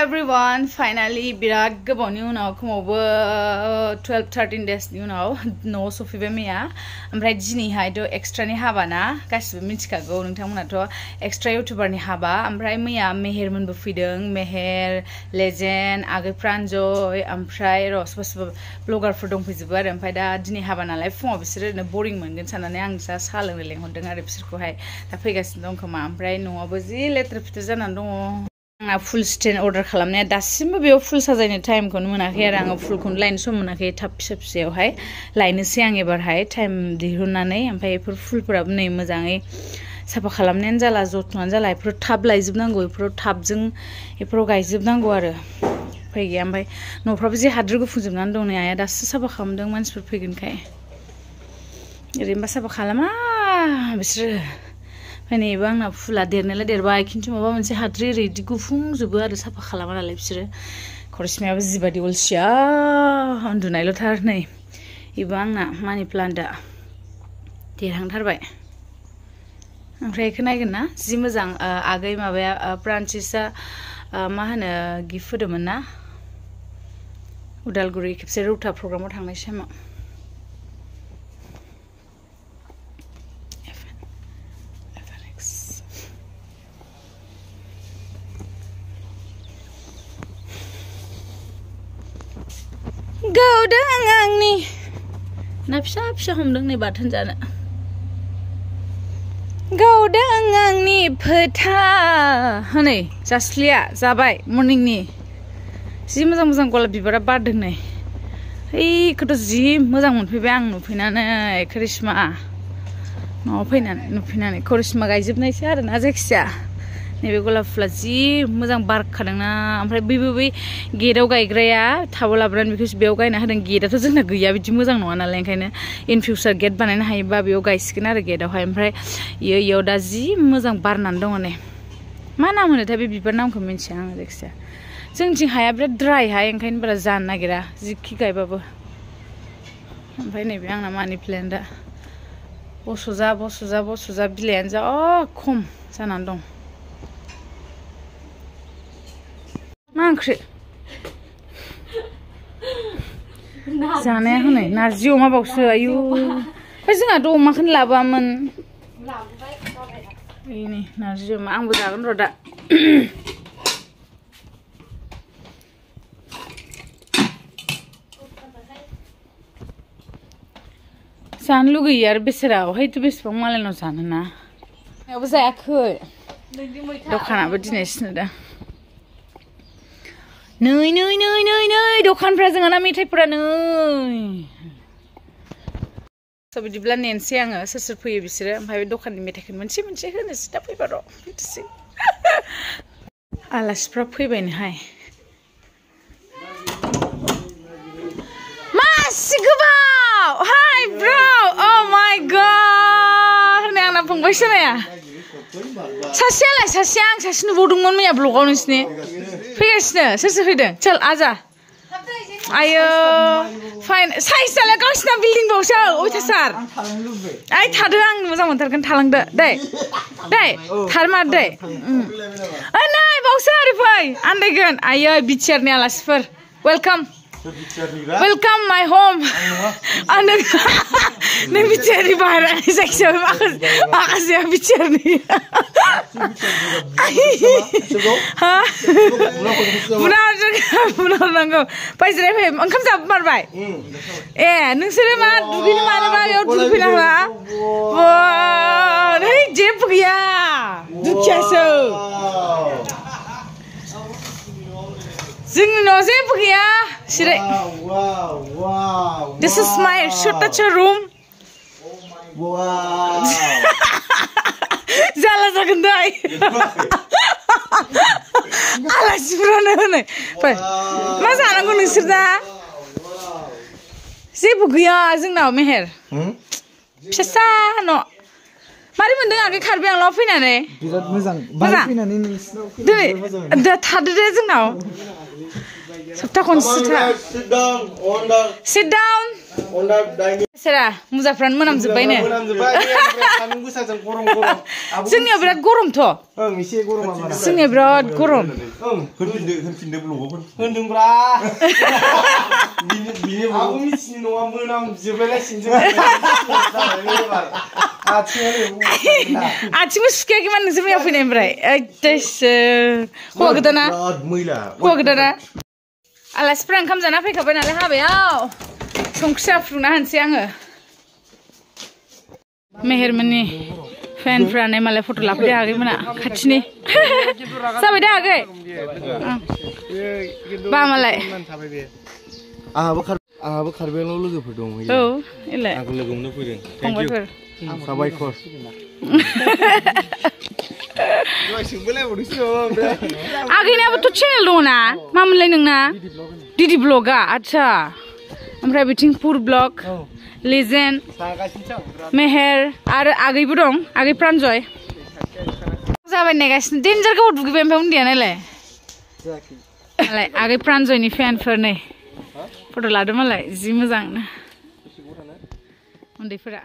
everyone, finally birat gaboni unaw kmobo 12-13 days ni unaw no sofibay miya amray jini hai do extra ni haba na gasibo michikago nोंथांमोना to extra youtuber ni haba amray miya meher monbo fidong meher legend agai pranjoy amray rosbosbo blogger for dongfैजोबो आरो ओमफ्राय दा दिनै हाबा नालाय फुङाव बिसोरो बोरिं मोनगोन साननानै आं जा सा लोंनो लेंहरदों आरो बिसोरखौहाय दा फैगासिनो दं खोमा ओमफ्राय न'आवबो जि लेथ्रा फिथर जानानै दङ आंना फुल स्टेन्ड अर्डार खालामनाया दासिमबो बेयाव फुल साजायनो टाइमखौनो मोनाखै आरो आङो फुलखौनो लायनो सम मोनाखै थाब फिसा फिसायावहाय लायनोसै आं एबारहाय टाइम दिहुननानै ओमफ्राय बेफोर फुलफोराबो नै मोजाङै साफा खालामनायानो जाला जथ्न'आनो जाला बेफोराव थाब लायजोबनांगौ बेफोराव थाबजों बेफोराव गायजोबनांगौ आरो उफाय गैया ओमफ्राय न'फ्राबो जे हाद्रि गुफुंजोबनानै दं नै आइया दासो साफा खालामदों मानसिफोर फैगोनखाय ओरैनोबा साफा खालामा बिसोरो नैबो आंना फुला देरनायलाय देरबाय खिन्थु माबा मोनसे हाद्रि ओरैदि गुफुंजोबो आरो साफा खालामा नालाय बिसोरो खरिस्मायाबो जिबादि अलसिया उन्दुनायल'थार नै बेबो आंना मानि प्लान्टआ देरहांथारबाय ओमफ्राय बेखौ नायगोन ना जि मोजां आगै माबाया फ्रान्सिसआ मा होनो गिफ्ट होदोंमोन ना उदालगुरि खेबसे रौता प्रग्रामाव थांनाय समाव गावदों आंनि ना फिसा फिसा हमदों नै बाथोन जानो गावदों आंनि फोथा हनै जास्लिया जाबाय मर्निंनि जि मोजां मोजां गलाप बिबारा बारदों नै ओइखौथ' जि मोजां मोनफैबाय आं नुफैनानै करिश्मा न'आव फैनानै नुफैनानै करिश्मा गायजोबनायसै आरो ना जायखिजाया नैबे गलाप फुला जि मोजां बारखादोंना ओमफ्राय बैबो बै गेटआव गायग्राया थाबो लाबोनानै बेखौ बेयाव गायना होदों गेटआथ' जोंना गैया बिदि मोजां नङा नालाय ओंखायनो इन फिउचार गेट बानायनो हायोबा बेयाव गायसिगोन आरो गेटआवहाय ओमफ्राय इयाव दा जि मोजां बारनानै दङ नै मा नाम होनोथाय बे बिबार नामखौ मिन्थिया आङो जायखिजाया जोंथिं हाया बिराद ड्राइहाय ओंखायनो बारा जानो नागिरा जिखि गायबाबो ओमफ्राय नैबे आंना मानि प्लेन्टआ बस'जा बस'जा बस'जा बिलाइयानो जा खम जानानै दं मा ओंख्रि जानाया हनै नारजि अमा बावसो आयु ओमफ्राय जोंहाथ' अमाखौनो लाबोआमोन नै नारजि अमा आंबो जागोन र' दा जानो लुगैयो आरो बेसेरा अहायथ' बेसेबां मालायनाव जानो ना यावबो जायाखै दखानाबो दिनै सिनोदा नै नै नै नै नै दखानफ्रा जोंहाना मेथाइफोरा नै स' बिदिब्ला नेनसै आङो सोर सोर फैयो बिसोरो ओमफ्राय बे दखाननि मेथाइखौ मोनसे मोनसे होनोसै दा फैबा र' बिदिसै आलासिफ्रा फैबायनोहाय मासि गोबाव हाय ब्र' oh my god होननाय आंना फंबाय सोनाया सासेयालाय सासेया आं सासे नुबावदोंमोन मैया ब्लगाव नोंसिनि फैगासिनो सोर सोर फैदों चल आजा आयो फाइन साइसआलाय गावसिना बिल्डिं बावसो अयथासार आइ थादो आं मोजां मोनथारगोन थालांदो दै दै थारमार दै नै बावसो ओरै फै आन्दायगोन आयै बिटिआरनि आलासिफोर वेलकाम Welcome my home. नों बिटिआरनि बाहेरानि जायखिजाया माखासेया बिटिआरनि बुना हरनांगौ बायजोराय फै ओंखाम जाबोमारबाय ए नोंसोरो मा दुगैनो मानोबा बेयाव दुगैफैना होआ नै जेबो गैया दुखियासो जोंनि न'आव जेबो गैया सिरै This is my shortacha room जाला जागोन दै आलासिफोरानो होनो फै मा जानांगौ नोंसोर दा जेबो गैया जोंनाव मेहेर फिसा न' मारै मोनदों आगै कार्बि आंलाव फैनानै बिराद मोजां मोजां फैनानै नोंसिनाव दा थादो दे जोंनाव सप्ता खनसे sit down सोरा मुजाफ्रानो मोनामजोब्बायनो जोंनियाव बिराद गरमथ' जोंनिया बिराद गरम आथिंबो सुखायाखैमोन नोंसोर मैया फैनायनिफ्राय हौवा गोदाना आलासिफ्रा ओंखाम जाना फैखाबाय नालाय हाबायाव संख्रि साफ्रुना होनसै आङो मेहेरमोननि फेनफ्रानो मालाय फट' लाफैदो आगैमोना खाथिनि जाबाय दा आगै बा मालाय आंहाबो खारबायाव लोगोफोर दं औ इलाय आंखौ लोगो मोननो फैदों फंबायफोर साबायखर आगैनाबोथ' चेनेल दङ ना मामोनलाय नोंना डिडि ब्लगा आच्छा ओमफ्राय बिथिं फुड ब्लग लेजेन्ड मेहेर आरो आगैबो दं आगै प्रान्जय जाबाय नायगासिनो डेन्जार गाव दुगैबाय ओमफ्राय उन्दैया नायलाय मालाय आगै प्रान्जयनि फेनफोर नै फट' लादो मालाय जि मोजांनो उन्दैफोरा